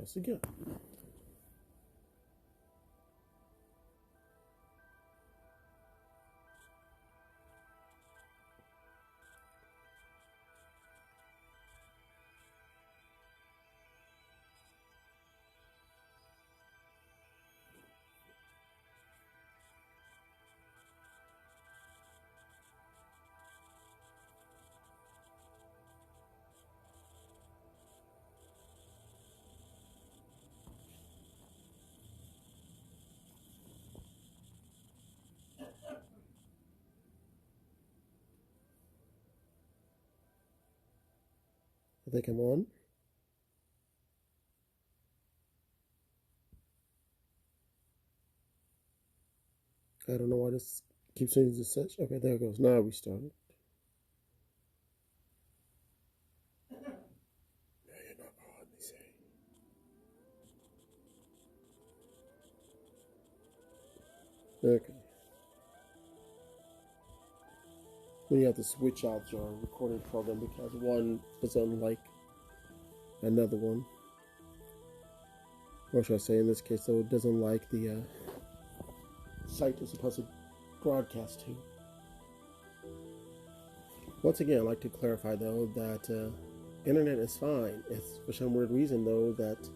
broadcast again. I think I'm on. I don't know why this keeps changing the search. Okay, there it goes. Now we started. No, you're not on, they say. Okay. Then you have to switch out your recording program because one doesn't like another one. Or should I say, in this case, though, it doesn't like the site it's supposed to broadcast to. Once again, I'd like to clarify, though, that internet is fine. It's for some weird reason, though, that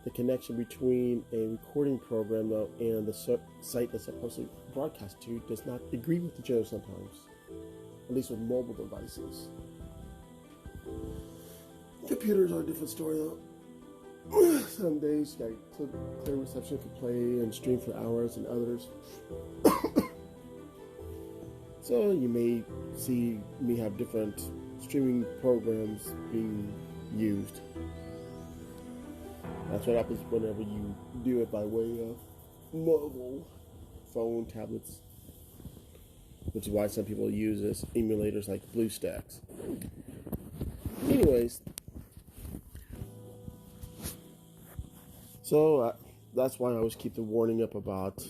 the connection between a recording program, though, and the site that's supposed to broadcast to does not agree with each other sometimes. At least with mobile devices. Computers are a different story, though. Some days you got clear reception for play and stream for hours, and others. So you may see me have different streaming programs being used. That's what happens whenever you do it by way of mobile phone, tablets, which is why some people use this emulators like BlueStacks. Anyways, so that's why I always keep the warning up about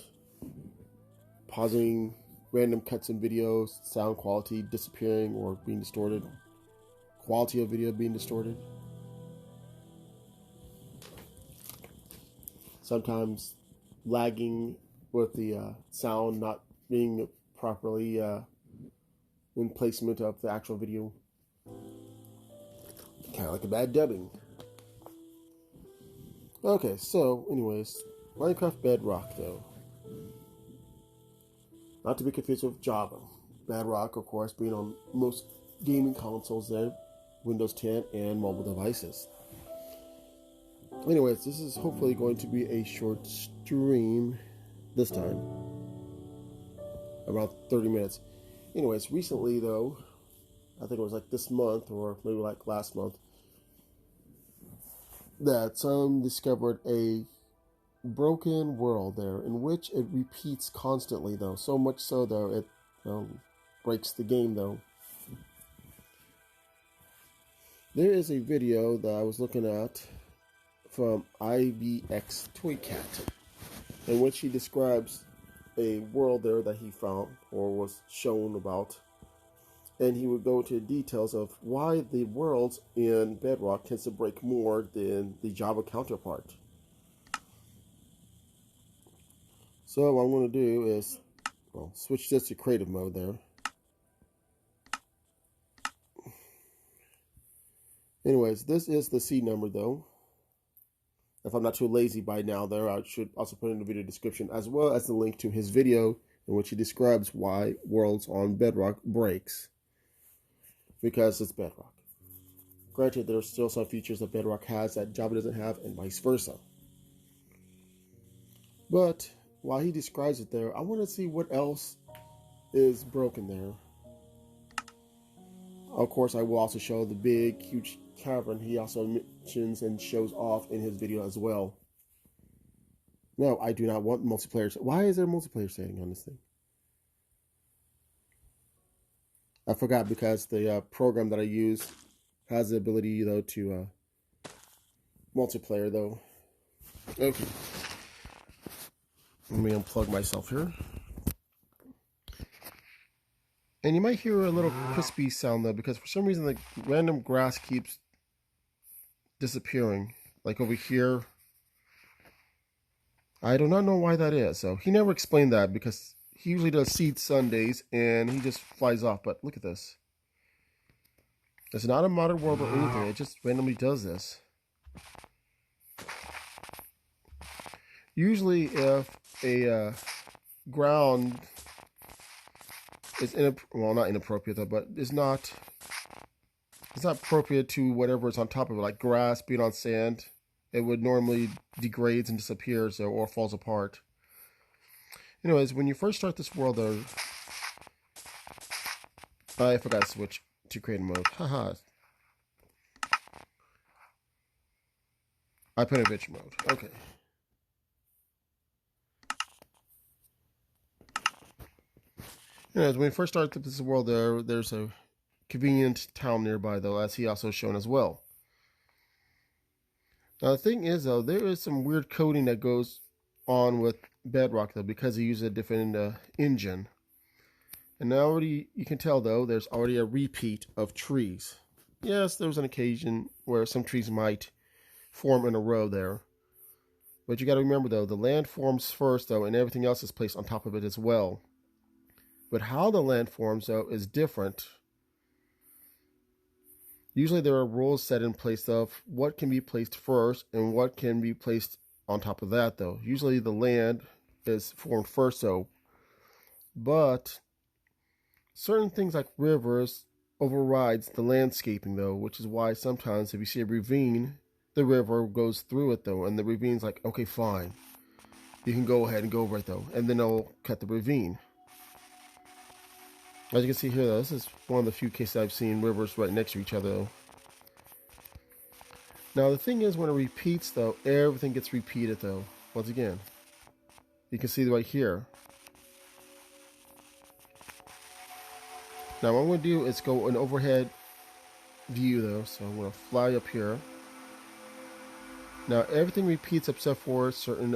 pausing random cuts in videos, sound quality disappearing or being distorted, quality of video being distorted. Sometimes lagging with the sound not being properly in placement of the actual video. Kind of like a bad dubbing. Okay, so anyways, Minecraft Bedrock though. Not to be confused with Java. Bedrock, of course, being on most gaming consoles there, Windows 10 and mobile devices. Anyways, this is hopefully going to be a short stream this time. Around 30 minutes. Anyways, recently though, I think it was like this month or maybe like last month, that some discovered a broken world there in which it repeats constantly though. So much so though it breaks the game though. There is a video that I was looking at from IBXtoycat in which he describes a world there that he found or was shown about, and he would go into details of why the worlds in Bedrock tends to break more than the Java counterpart. So what I'm going to do is switch this to creative mode there. Anyways, this is the seed number though. If I'm not too lazy by now there, I should also put in the video description as well as the link to his video in which he describes why worlds on Bedrock breaks. Because it's Bedrock. Granted, there are still some features that Bedrock has that Java doesn't have and vice versa. But while he describes it there, I want to see what else is broken there. Of course, I will also show the big, huge cavern he also mentions and shows off in his video as well. No, I do not want multiplayer. Why is there a multiplayer setting on this thing? I forgot because the program that I use has the ability, though, to multiplayer, though. Okay. Let me unplug myself here. And you might hear a little crispy sound, though, because for some reason the random grass keeps disappearing. Like over here. I do not know why that is. So he never explained that because he usually does seed Sundays and he just flies off. But look at this. It's not a modern world or anything. It just randomly does this. Usually if a ground is well, not inappropriate though, but it's not appropriate to whatever is on top of it, like grass being on sand. It would normally degrades and disappears or falls apart. Anyways, when you first start this world though, I forgot to switch to creative mode. Haha. I put in bitch mode. Okay. Anyways, when you first start this world there's a convenient town nearby though, as he also shown as well. Now the thing is though, there is some weird coding that goes on with Bedrock though, because he uses a different engine. And now already you can tell though, there's already a repeat of trees. Yes, there was an occasion where some trees might form in a row there. But you got to remember though, the land forms first though, and everything else is placed on top of it as well. But how the land forms though is different. Usually there are rules set in place of what can be placed first and what can be placed on top of that though. Usually the land is formed first though. But certain things like rivers overrides the landscaping though, which is why sometimes if you see a ravine, the river goes through it though, and the ravine's like, okay, fine. You can go ahead and go over it though, and then they'll cut the ravine. As you can see here though, this is one of the few cases I've seen rivers right next to each other though. Now the thing is, when it repeats though, everything gets repeated though. Once again, you can see right here. Now what I'm going to do is go an overhead view though, so I'm going to fly up here. Now everything repeats except for certain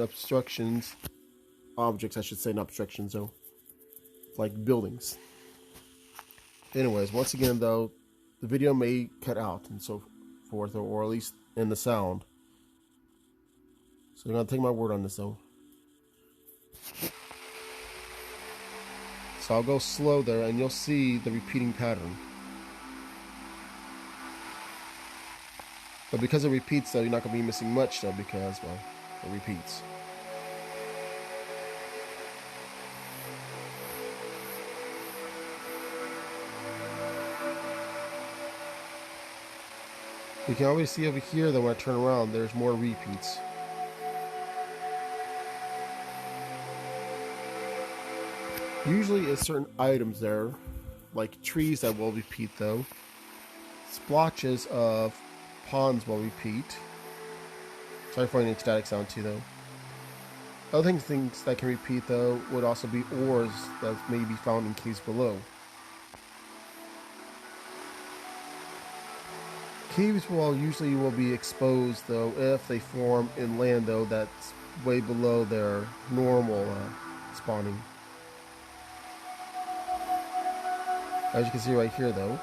objects, I should say, not obstructions though, like buildings. Anyways, once again though, the video may cut out and so forth, or at least in the sound. So you're going to take my word on this though. So I'll go slow there and you'll see the repeating pattern. But because it repeats though, you're not going to be missing much though, because, well, it repeats. You can always see over here that when I turn around, there's more repeats. Usually it's certain items there, like trees that will repeat though. Splotches of ponds will repeat. Sorry for any static sound too though. Other things that can repeat though would also be ores that may be found in caves below. Caves usually will be exposed though if they form in land though that's way below their normal spawning. As you can see right here though.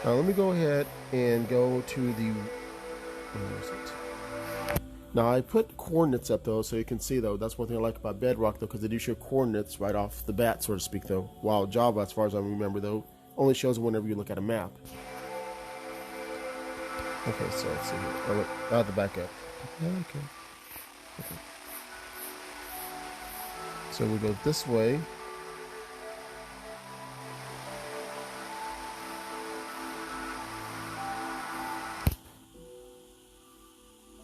Now let me go ahead and go to the... Where is it? Now I put coordinates up though, so you can see though, that's one thing I like about Bedrock though, because they do show coordinates right off the bat, so to speak though. While Java, as far as I remember though, only shows whenever you look at a map. Okay, so let's see here. Oh wait, I have to back up. Okay. So we go this way.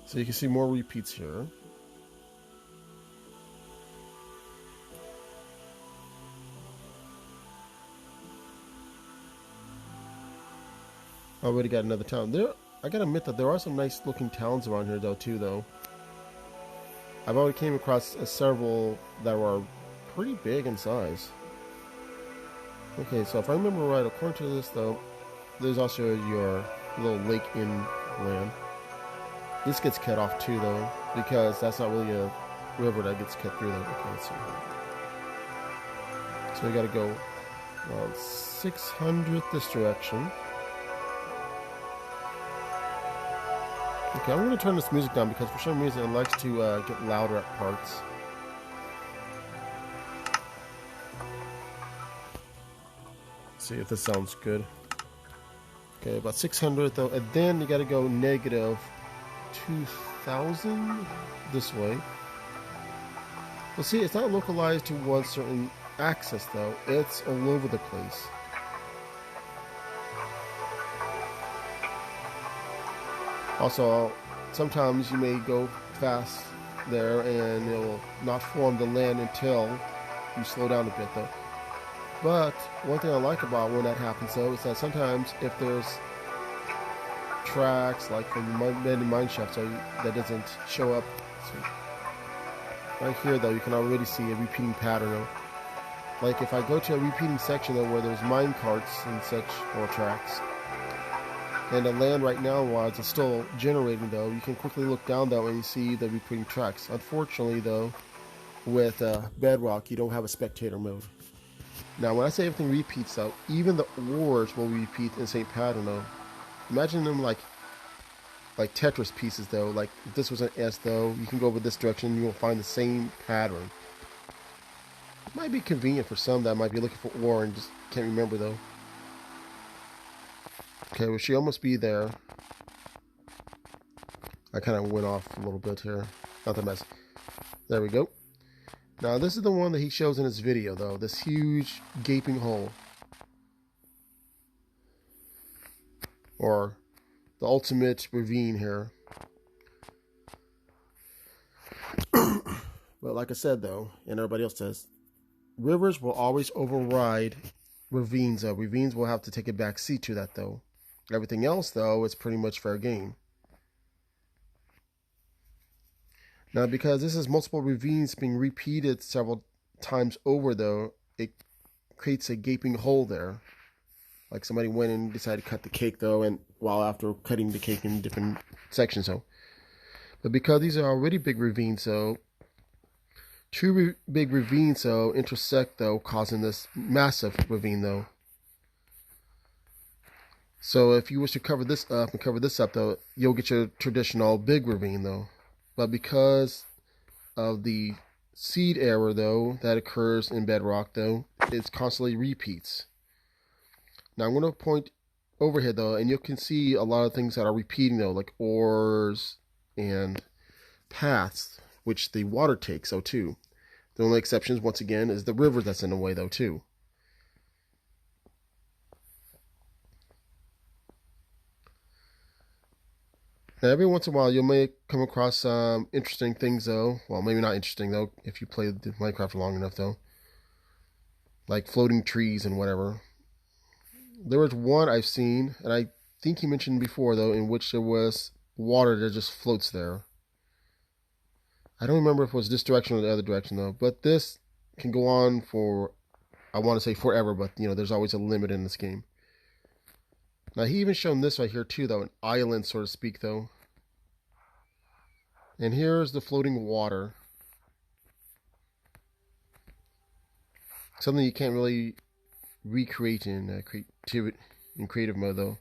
So you can see more repeats here. Already got another town there. I gotta admit that there are some nice looking towns around here though too though. I've already came across several that were pretty big in size. Okay, so if I remember right, according to this though, there's also your little lake inland. This gets cut off too though, because that's not really a river that gets cut through though. Okay, let's see. So we gotta go 600 this direction. Okay, I'm going to turn this music down because for some reason it likes to get louder at parts. Let's see if this sounds good. Okay, about 600 though, and then you got to go negative 2,000 this way. Well, see, it's not localized to one certain axis though, it's all over the place. Also, sometimes you may go fast there and it will not form the land until you slow down a bit though. But one thing I like about when that happens though is that sometimes if there's tracks like from mine shaft so that doesn't show up. So right here though you can already see a repeating pattern though. Like if I go to a repeating section though where there's mine carts and such or tracks, and the land right now while it's still generating though, you can quickly look down though and you see the repeating tracks. Unfortunately though, with Bedrock you don't have a spectator mode. Now when I say everything repeats though, even the ores will repeat in the same pattern though. Imagine them like Tetris pieces though, like if this was an S though, you can go over this direction and you will find the same pattern. It might be convenient for some that might be looking for ore and just can't remember though. Okay, well, she almost be there. I kind of went off a little bit here. Not that mess. There we go. Now, this is the one that he shows in his video, though. This huge gaping hole. Or the ultimate ravine here. But like I said, though, and everybody else says, rivers will always override ravines, though. Ravines will have to take a back seat to that, though. Everything else, though, is pretty much fair game. Now, because this is multiple ravines being repeated several times over, though, it creates a gaping hole there. Like somebody went and decided to cut the cake, though, and while after cutting the cake in different sections, though. But because these are already big ravines, though, two big ravines, though, intersect, though, causing this massive ravine, though. So if you wish to cover this up and cover this up, though, you'll get your traditional big ravine, though. But because of the seed error, though, that occurs in Bedrock, though, it constantly repeats. Now I'm going to point over here, though, and you can see a lot of things that are repeating, though, like ores and paths, which the water takes, though, too. The only exceptions, once again, is the river that's in the way, though, too. Now, every once in a while, you may come across some interesting things, though. Well, maybe not interesting, though, if you play Minecraft long enough, though. Like floating trees and whatever. There was one I've seen, and I think he mentioned before, though, in which there was water that just floats there. I don't remember if it was this direction or the other direction, though. But this can go on for, I want to say forever, but, you know, there's always a limit in this game. Now, he even shown this right here, too, though, an island, so to speak, though. And here's the floating water. Something you can't really recreate in creative mode, though.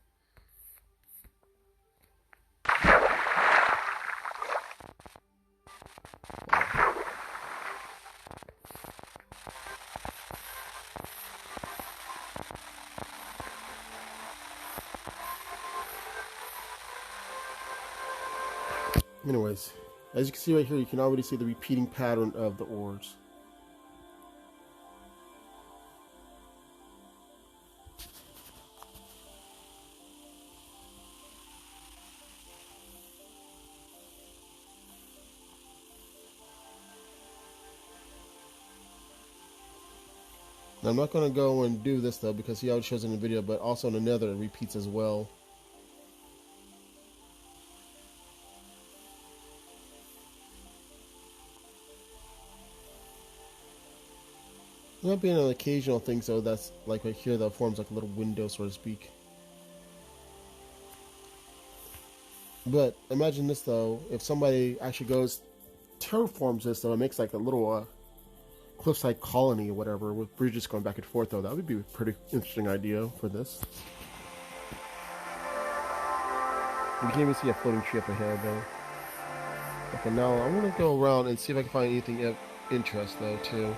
Anyways, as you can see right here, you can already see the repeating pattern of the ores. Now, I'm not going to go and do this, though, because he already shows in the video, but also in another it repeats as well. There might be an occasional thing, so that's like right here that forms like a little window, so to speak. But imagine this, though, if somebody actually goes, terraforms this, though, it makes like a little cliffside colony or whatever, with bridges going back and forth, though. That would be a pretty interesting idea for this. You can't even see a floating tree up ahead though. Okay, now I'm gonna go around and see if I can find anything of interest though too.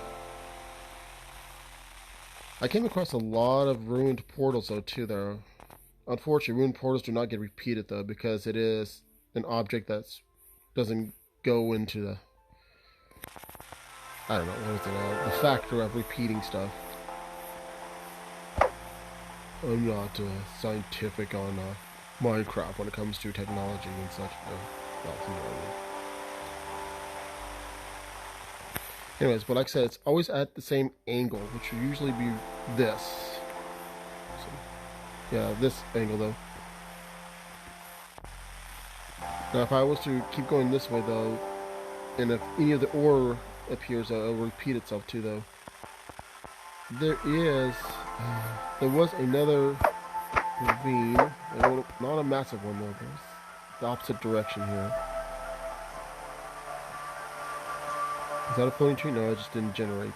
I came across a lot of ruined portals though too there. Unfortunately, ruined portals do not get repeated though because it is an object that doesn't go into the, I don't know, what is it, the factor of repeating stuff. I'm not scientific on Minecraft when it comes to technology and such. Well, you know what I mean. Anyways, but like I said, it's always at the same angle, which would usually be this. So, yeah, this angle though. Now, if I was to keep going this way though, and if any of the ore appears, it'll repeat itself too though. There was another ravine, not a massive one though, but the opposite direction here. Is that a floating tree? No, it just didn't generate.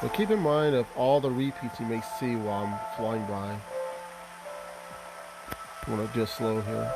But keep in mind of all the repeats you may see while I'm flying by. I'm gonna just slow here.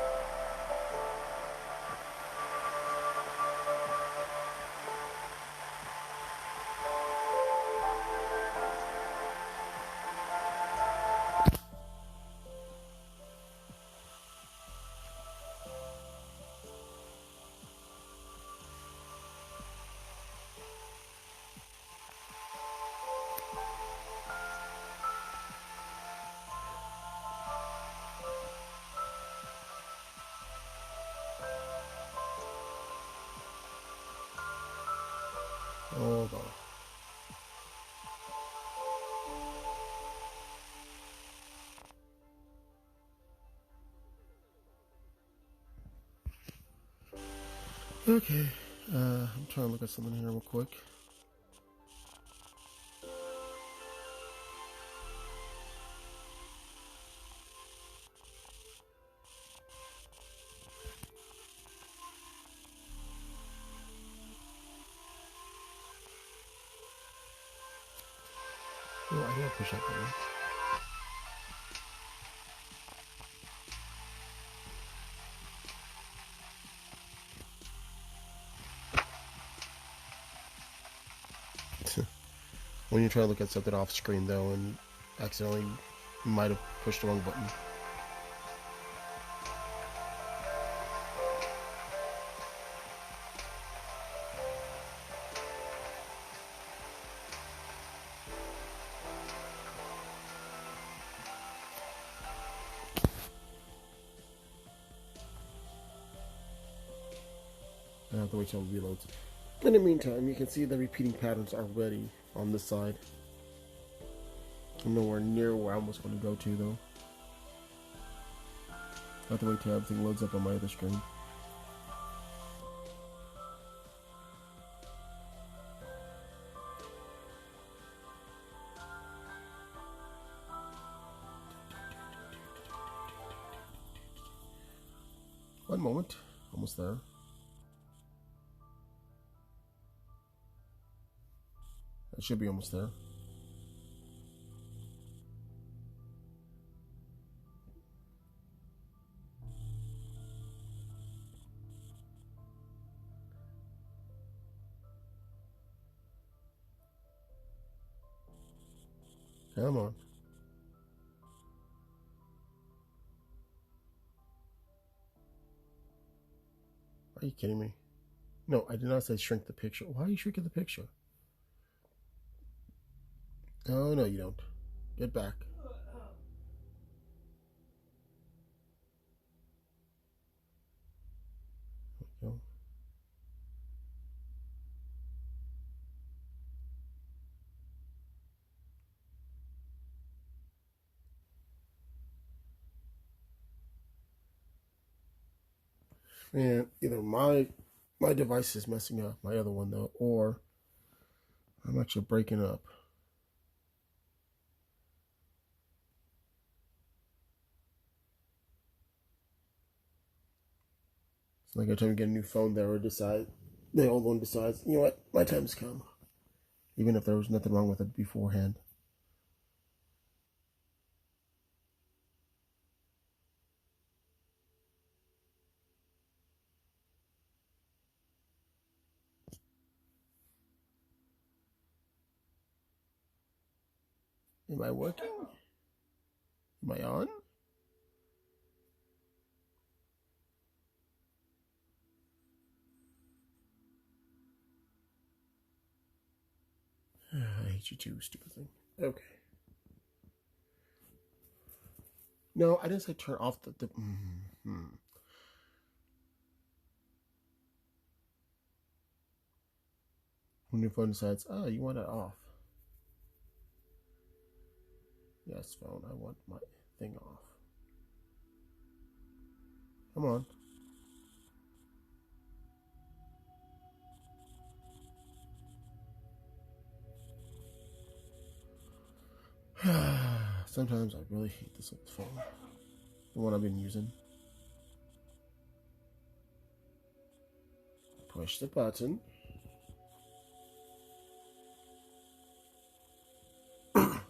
Hold on. Okay, I'm trying to look at something here real quick. Oh, I gotta push that button. When you try to look at something off screen though and accidentally might have pushed the wrong button. I have to wait till it reloads. In the meantime, you can see the repeating patterns already on this side. I'm nowhere near where I was going to go to though. I have to wait till everything loads up on my other screen. One moment, almost there. I should be almost there. Come on. Are you kidding me? No, I did not say shrink the picture. Why are you shrinking the picture? Oh, no, you don't. Get back. There we go. And either my device is messing up, my other one though, or I'm actually breaking up. It's like every time you get a new phone there, or the old one decides, you know what, my time's come. Even if there was nothing wrong with it beforehand. Am I working? Am I on? I hate you too, stupid thing. Okay. No, I didn't say turn off the When your phone decides, oh, you want it off. Yes, phone, I want my thing off. Come on. Sometimes I really hate this old phone. The one I've been using. Push the button. Are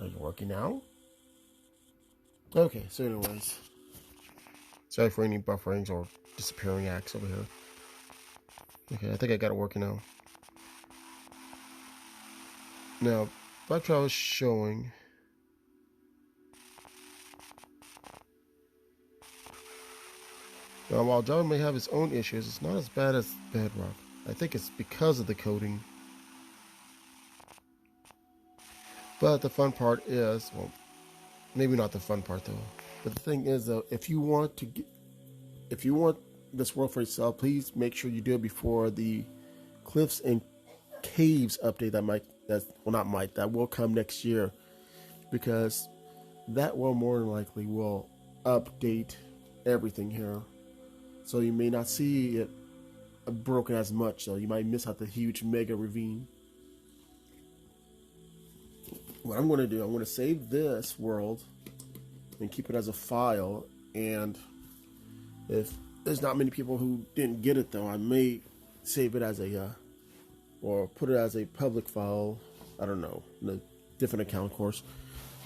you working now? Okay, so anyways. Sorry for any bufferings or disappearing acts over here. Okay, I think I got it working now. Now, like I was showing, now while Java may have its own issues, it's not as bad as Bedrock. I think it's because of the coding. But the fun part is, well, maybe not the fun part though. But the thing is though, if you want this world for yourself, please make sure you do it before the Cliffs and Caves update that will come next year, because that will more than likely will update everything here. So you may not see it broken as much, so you might miss out the huge mega ravine. What I'm going to do, I'm going to save this world and keep it as a file, and if there's not many people who didn't get it though, I may save it as a or put it as a public file, I don't know, in a different account of course,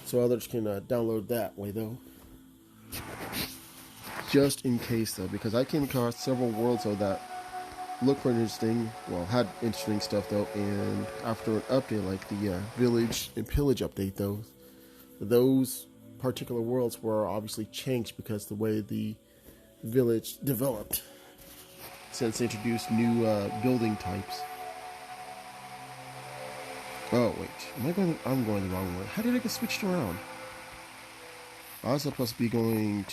so others can download that way though, just in case though, because I came across several worlds though that look for interesting, well, had interesting stuff though, and after an update like the village and pillage update though, those particular worlds were obviously changed because the way the village developed since they introduced new building types. Oh wait, I'm going the wrong way. How did I get switched around? I was supposed to be going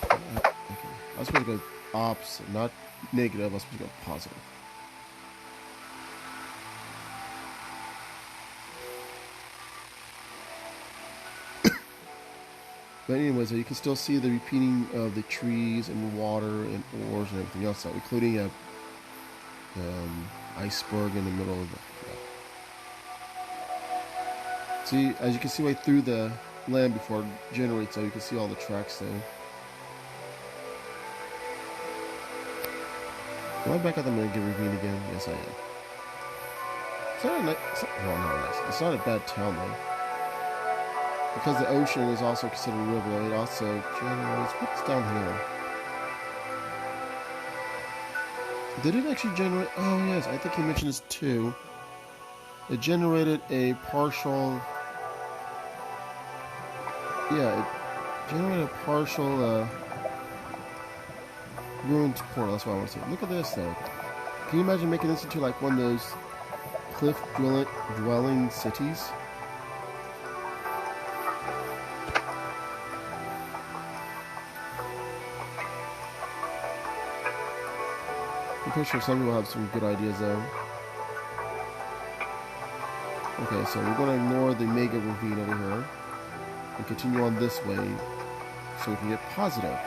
okay, I was supposed to go opposite, not negative. I was supposed to go positive. But anyways, you can still see the repeating of the trees and water and ores and everything else, including a iceberg in the middle of the. Yeah. See, as you can see right through the land before it generates, so you can see all the tracks there. Am I back at the mega ravine again? Yes, I am. It's not a nice. Well, not nice. It's not a bad town though. Because the ocean is also considered a river, it also generates. What's down here? Did it actually generate? Oh, yes, I think he mentioned this too. It generated a partial. Yeah, it generated a partial ruined portal. That's what I want to say. Look at this, though. Can you imagine making this into like one of those cliff dwelling cities? I'm pretty sure some people have some good ideas though. Okay, so we're going to ignore the mega ravine over here and continue on this way so we can get positive.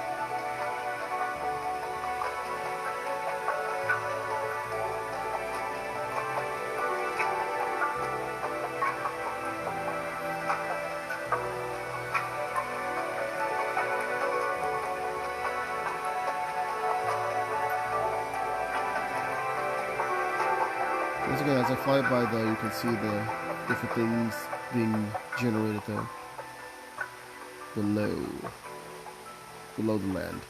Once again, as I fly by though, you can see the different things being generated though. Below the land.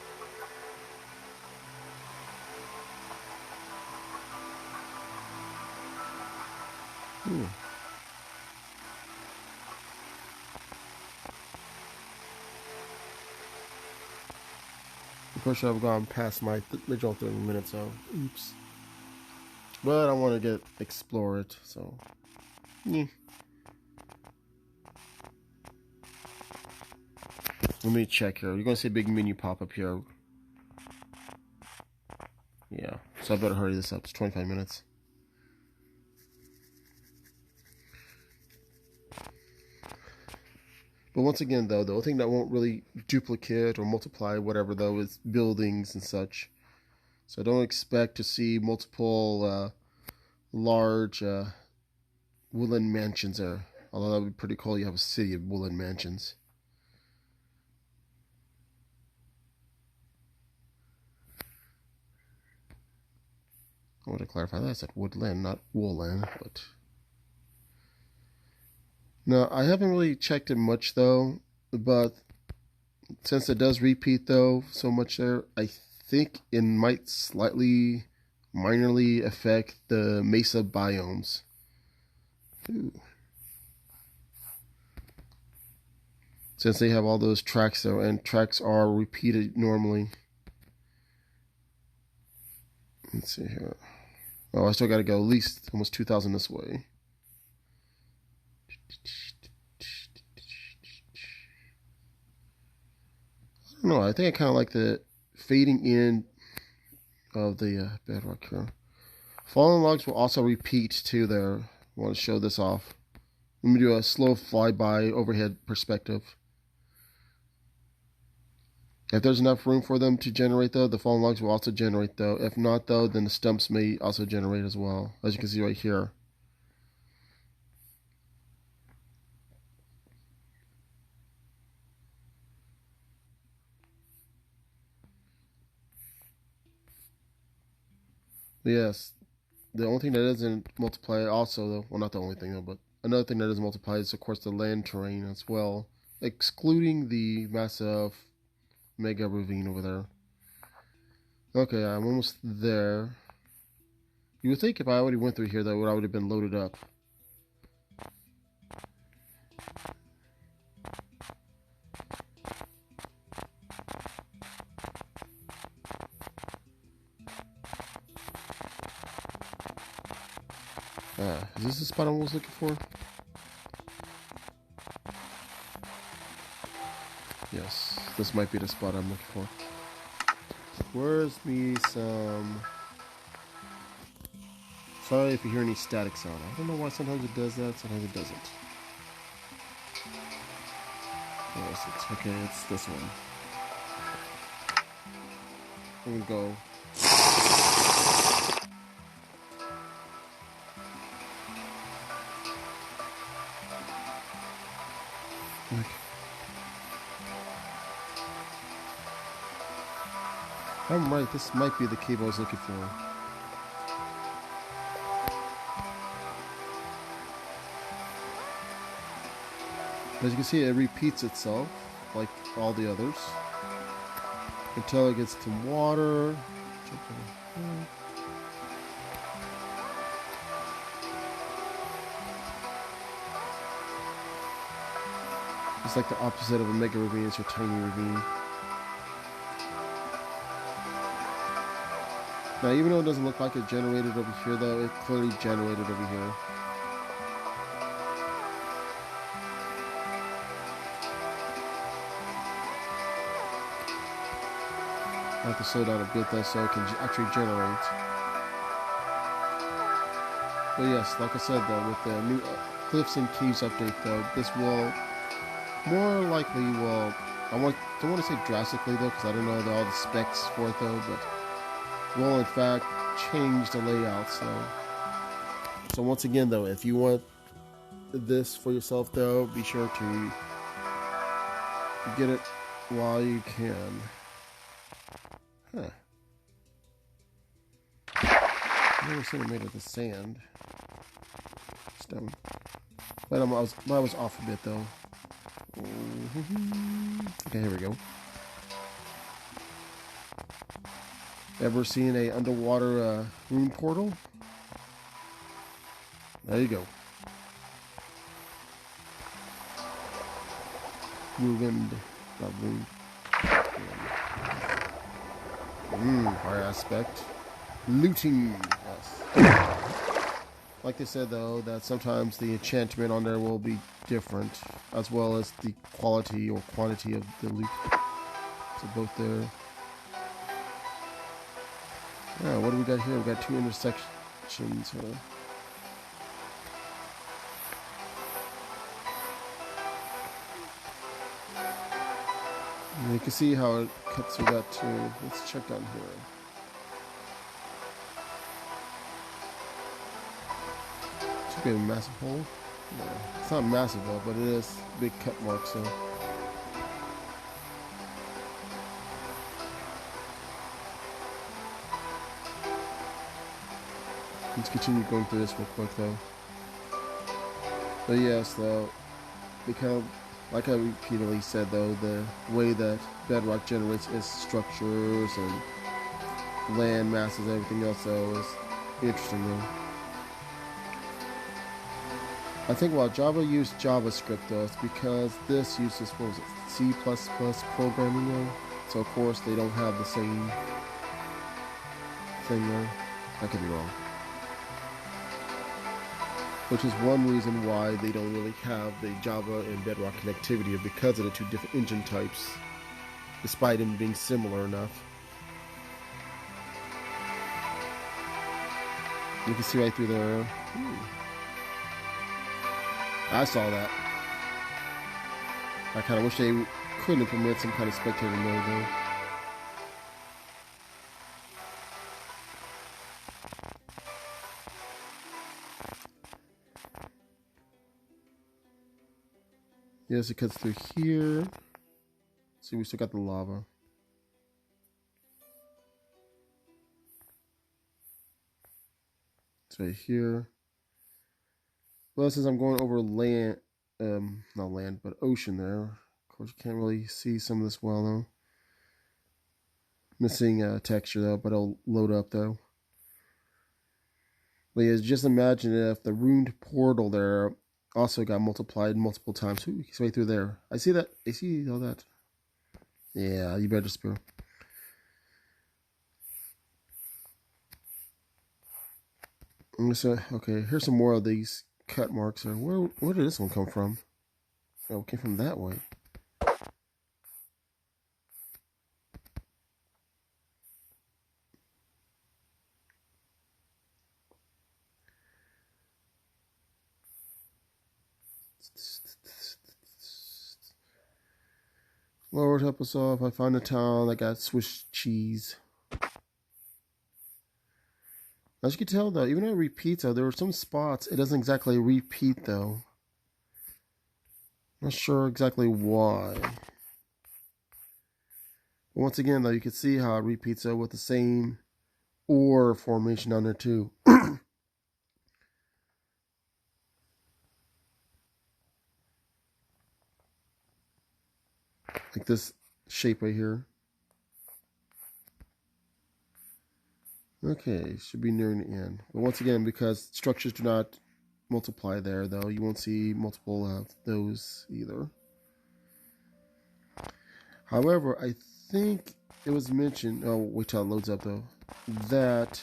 Of course, I've gone past my original 30 minutes, so oops. But I want to explore it, so yeah. Let me check here. You're gonna see a big menu pop up here. Yeah, so I better hurry this up. It's 25 minutes. But once again, though, the only thing that won't really duplicate or multiply whatever, though, is buildings and such. So don't expect to see multiple large wooden mansions there. Although that would be pretty cool. You have a city of wooden mansions. I want to clarify that. I said woodland, not woolland, but... No, I haven't really checked it much, though, but since it does repeat, though, so much there, I think it might slightly, minorly affect the mesa biomes. Ooh. Since they have all those tracks, though, and tracks are repeated normally. Let's see here. Oh, I still got to go at least almost 2,000 this way. I don't know. I think I kind of like the fading in of the bedrock here. Fallen logs will also repeat too there. I want to show this off. Let me do a slow flyby overhead perspective. If there's enough room for them to generate, though, the fallen logs will also generate, though. If not, though, then the stumps may also generate as well, as you can see right here. Yes, the only thing that doesn't multiply also, though, well, not the only thing, though, but another thing that doesn't multiply is, of course, the land terrain as well, excluding the massive mega ravine over there. Okay, I'm almost there. You would think if I already went through here, that would already been loaded up. Is this the spot I was looking for? Yes, this might be the spot I'm looking for. Where's me some... Sorry if you hear any static sound. I don't know why sometimes it does that, sometimes it doesn't. Oh, okay, it's this one. I'm gonna go... Okay. I'm right, this might be the cave I was looking for. As you can see, it repeats itself, like all the others, until it gets to water. It's like the opposite of a mega ravine, it's your tiny ravine. Now, even though it doesn't look like it generated over here, though, it clearly generated over here. I have to slow down a bit, though, so it can actually generate. But yes, like I said, though, with the new Cliffs and Caves update, though, this will more likely will, don't want to say drastically, though, because I don't know all the specs for it, though, but will, in fact, change the layout, so once again, though, if you want this for yourself, though, be sure to get it while you can. Huh. I've never seen it made of the sand. Stone. But I was off a bit, though. Okay, here we go. Ever seen a underwater rune portal? There you go. ruined. Not ruined. Fire aspect. Looting. Yes. Like they said though, that sometimes the enchantment on there will be different, as well as the quality or quantity of the loot. So both there. Yeah, what do we got here? We got two intersections here. And you can see how it cuts through that too. Let's check down here. Should be a massive hole. No, it's not massive though, but it is big cut marks. So. Let's continue going through this real quick though. But yes, though, because like I repeatedly said though, the way that Bedrock generates its structures and land masses and everything else though is interesting though. I think while Java used JavaScript though, it's because this uses, what was it, C++ programming though. So of course they don't have the same thing there. I could be wrong. Which is one reason why they don't really have the Java and Bedrock connectivity, because of the two different engine types, despite them being similar enough. You can see right through there. I saw that. I kind of wish they could implement some kind of spectator mode though. Yes, it cuts through here. See, we still got the lava. It's right here. Well, since I'm going over land, not land, but ocean there. Of course, you can't really see some of this well though. Missing texture though, but it'll load up though. But yeah, just imagine if the ruined portal there also got multiplied multiple times. Ooh, it's right through there. I see that. I see all that. Yeah, you better spill. So, okay, here's some more of these cut marks. Where did this one come from? Oh, it came from that way. Lord help us all if I find a town that got Swiss cheese. As you can tell though, even though it repeats though, there are some spots it doesn't exactly repeat though. Not sure exactly why. But once again though, you can see how it repeats though with the same ore formation on there too. Like this shape right here. Okay, should be nearing the end. But once again, because structures do not multiply there, though, you won't see multiple of those either. However, I think it was mentioned, oh, wait till it loads up though, that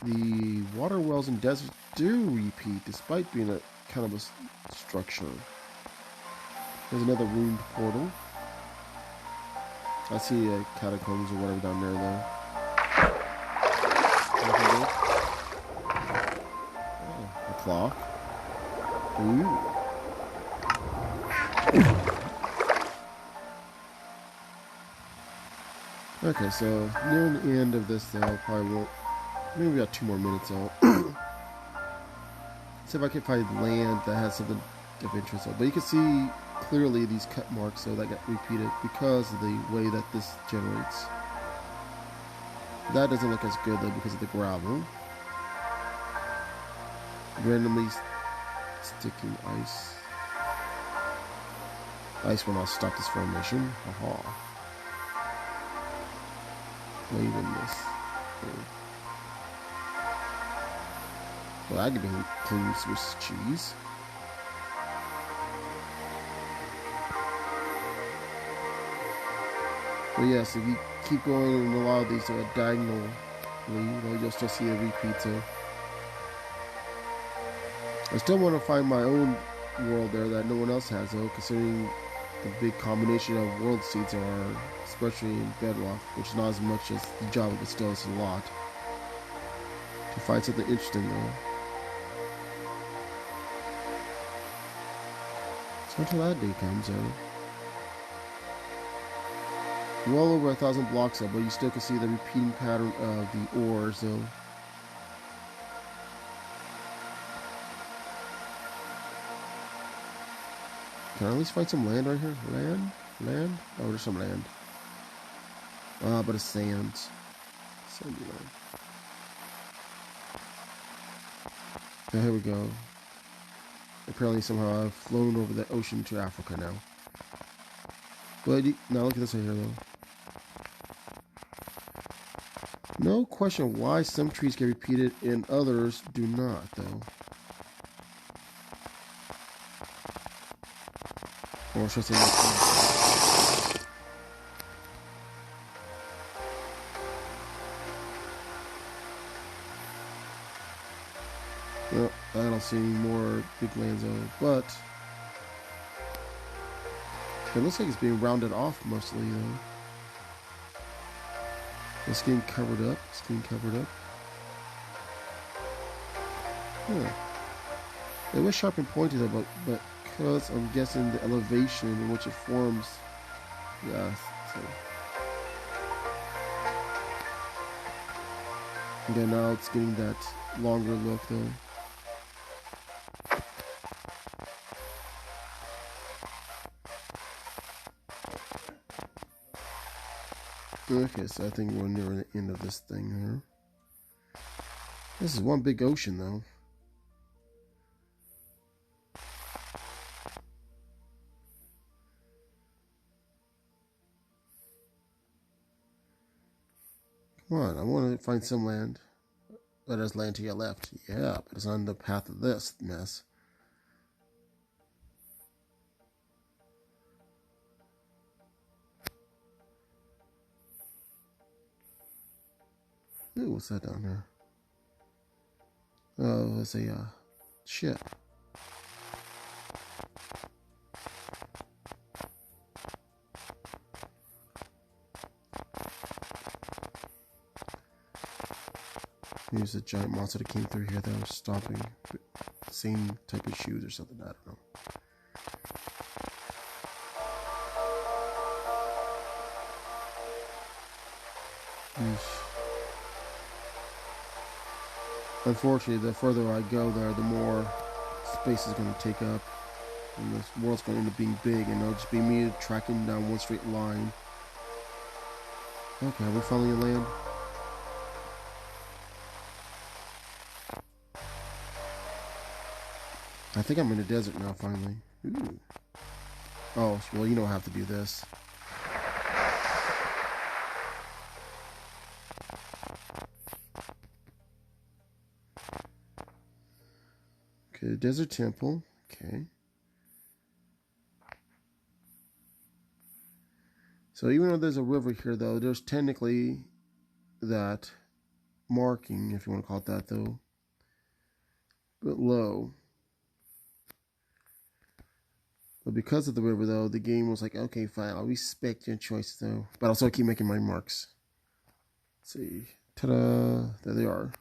the water wells in deserts do repeat despite being a kind of a structure. There's another ruined portal. I see catacombs or whatever down there though. Oh, a clock. Ooh. Okay, so near the end of this though, probably won't. Maybe we got 2 more minutes out. See if I can find land that has something of interest though. But you can see clearly these cut marks so that got repeated because of the way that this generates. That doesn't look as good though because of the gravel. Randomly sticking ice. Ice will not stop this formation. Aha. Leaving this. Well, I could be clean Swiss cheese. But yes, if you keep going in a lot of these diagonally, you'll still see a repeat. So I still want to find my own world there that no one else has, though, considering the big combination of world seeds there are, especially in Bedrock, which is not as much as the Java, but still it's a lot. To find something interesting, though. So until that day comes, though. Well over 1,000 blocks up, but you still can see the repeating pattern of the ores, though. Can I at least find some land right here? Land? Oh, there's some land. But it's sand. Sandy land. Okay, here we go. Apparently somehow I've flown over the ocean to Africa now. But now look at this right here, though. No question why some trees get repeated and others do not, though. Or should I say no, I don't see any more big lands though, but it looks like it's being rounded off mostly though. It's getting covered up. It's getting covered up. Huh. It was sharp and pointed though, but because I'm guessing the elevation in which it forms, yeah. So. And then now it's getting that longer look though. Okay, so I think we're near the end of this thing here. This is one big ocean though. Come on, I want to find some land. But there's land to your left. Yeah, but it's on the path of this mess. Ooh, what's that down there? Oh, it's a ship. Here's a giant monster that came through here that was stopping. Same type of shoes or something, I don't know. Unfortunately, the further I go there, the more space is going to take up. And this world's going to end up being big, and it'll just be me tracking down one straight line. Okay, we're finally in land. I think I'm in the desert now, finally. Ooh. Oh, well, you don't have to do this. Okay, desert temple. Okay. So even though there's a river here, though, there's technically that marking, if you want to call it that, though. But low. But because of the river, though, the game was like, okay, fine, I'll respect your choice, though. But I'll still keep making my marks. Let's see. Ta-da! There they are.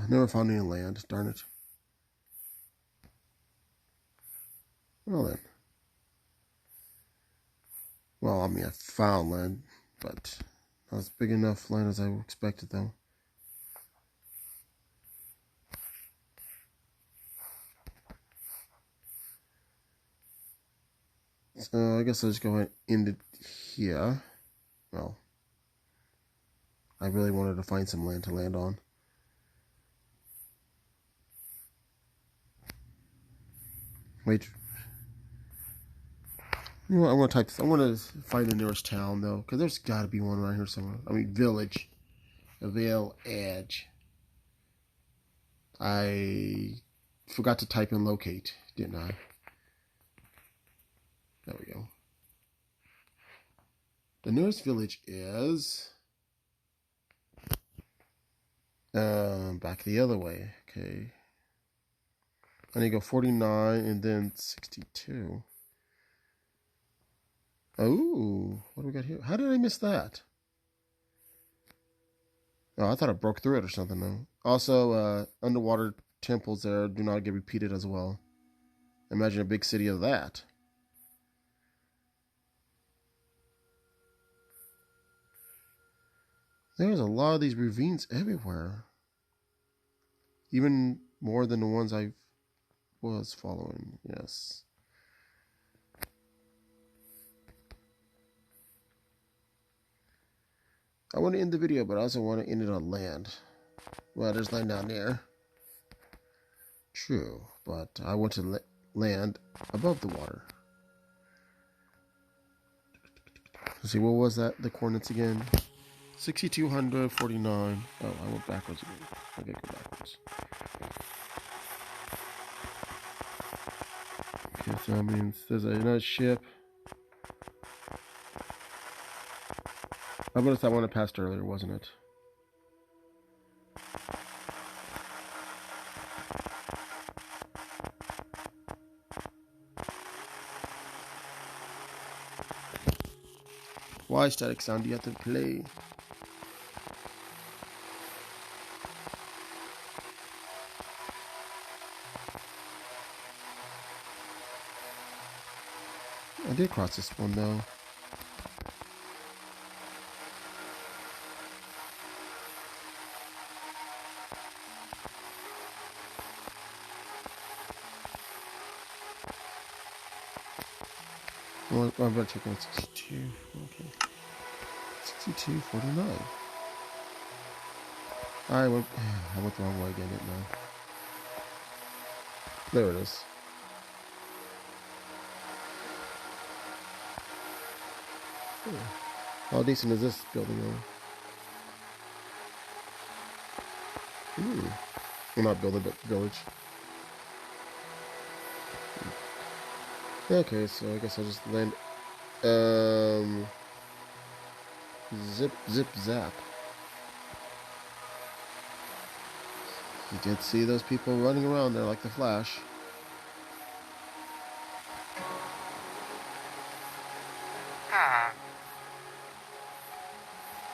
Never found any land, darn it. Well then. Well, I mean, I found land, but not as big enough land as I expected, though. So I guess I'll just go ahead and end it here. Well, I really wanted to find some land to land on. Wait. You know what, I want to type this. I want to find the nearest town, though, because there's got to be one around here somewhere. I mean, village. Avail Edge. I forgot to type in locate, didn't I? There we go. The nearest village is back the other way. Okay. I need to go 49 and then 62. Oh, what do we got here? How did I miss that? Oh, I thought I broke through it or something though. Also, underwater temples there do not get repeated as well. Imagine a big city of that. There's a lot of these ravines everywhere. Even more than the ones I was following, yes. I want to end the video, but I also want to end it on land. Well, there's land down there. True, but I want to land above the water. Let's see, what was that? The coordinates again? 6,249. Oh, I went backwards again. Okay, go backwards. Okay, so that means there's another ship. I noticed that one I passed earlier, wasn't it? Why static sound do you have to play? I did cross this one though. Well, I'm going to check on 62. Okay. 62.49. I went the wrong way again, didn't I? There it is. How decent is this building though? Ooh. Well, not building, but village. Okay, so I guess I'll just land. Zip, zip, zap. You did see those people running around there like the Flash.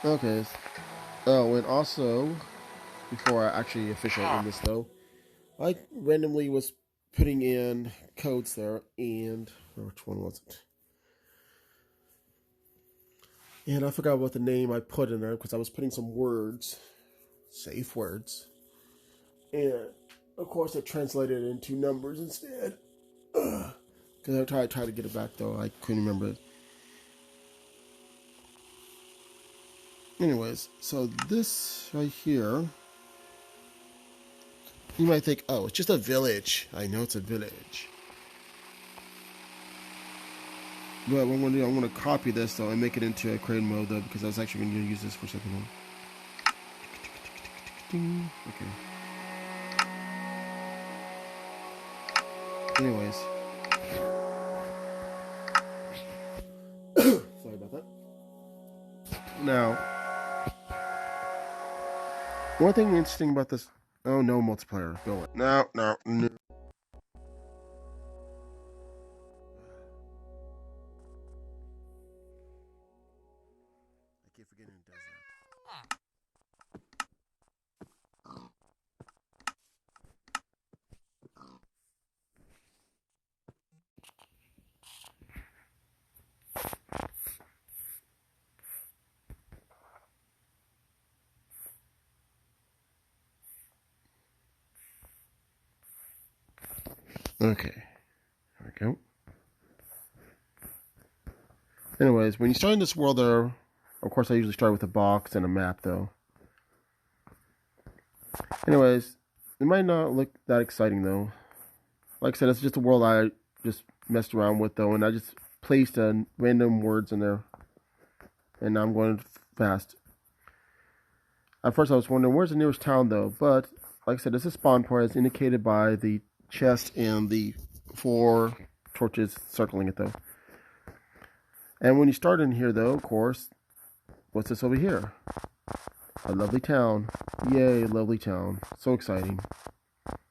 Okay. Oh, and also, before I actually officially end this though, I randomly was putting in codes there, and which one was it? And I forgot what the name I put in there because I was putting some words, safe words, and of course I translated it into numbers instead. Because I tried to get it back though, I couldn't remember it. Anyways, so this right here, you might think, oh, it's just a village. I know it's a village. But what I'm going to do, I'm going to copy this though and make it into a creative mode though, because I was actually going to use this for something else. Okay. Anyways. Sorry about that. Now, one thing interesting about this. Oh, no multiplayer. Go away. No. I keep forgetting it does that. Okay. There we go. Anyways, when you start in this world there, of course I usually start with a box and a map though. Anyways, it might not look that exciting though. Like I said, it's just a world I just messed around with though, and I just placed random words in there. And now I'm going fast. At first I was wondering, where's the nearest town though? But, like I said, this is spawn point as indicated by the chest and the 4 torches circling it, though. And when you start in here, though, of course, what's this over here? A lovely town. Yay, lovely town. So exciting.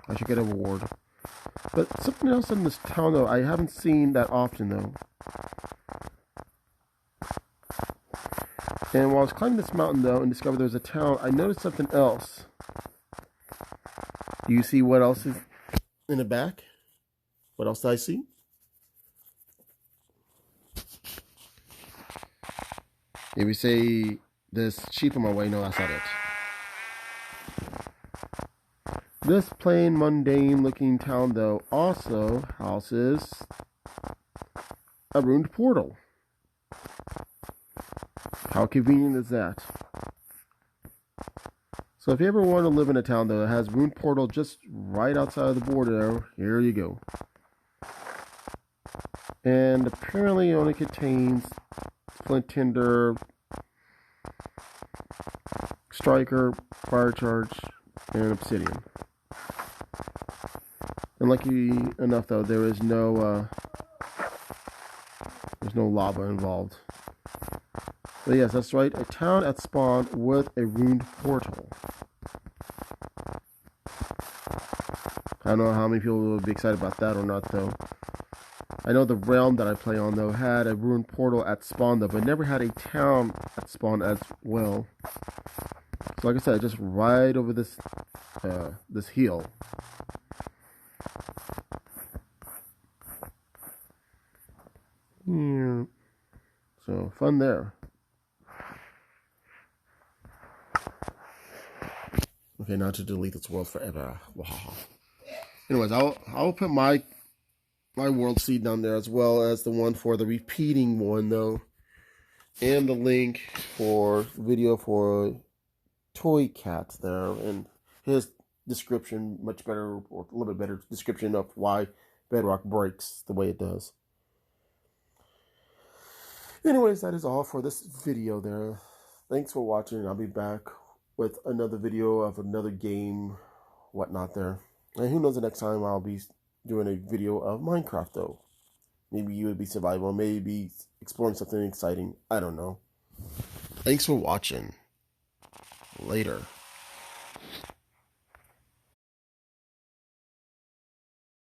I should get a reward. But something else in this town, though, I haven't seen that often, though. And while I was climbing this mountain, though, and discovered there was a town, I noticed something else. Do you see what else is in the back? What else do I see? If you say there's sheep on my way, no, that's not it. This plain, mundane looking town, though, also houses a ruined portal. How convenient is that? So if you ever want to live in a town, though, that has ruined portal just right outside of the border, here you go. And apparently it only contains flint tinder, striker, fire charge, and obsidian. And lucky enough, though, there's no lava involved. But yes, that's right, a town at spawn with a ruined portal. I don't know how many people will be excited about that or not, though. I know the realm that I play on, though, had a ruined portal at spawn, though, but never had a town at spawn as well. So like I said, just right over this this hill. Yeah. So fun there. Okay, now to delete this world forever. Wow. Anyways, I'll put my world seed down there, as well as the one for the repeating one, though, and the link for video for Toycat there, and his description, much better, or a little bit better description of why Bedrock breaks the way it does. Anyways, that is all for this video there. Thanks for watching. I'll be back with another video of another game, whatnot there. And who knows, the next time I'll be doing a video of Minecraft, though. Maybe you would be survival, maybe exploring something exciting. I don't know. Thanks for watching. Later.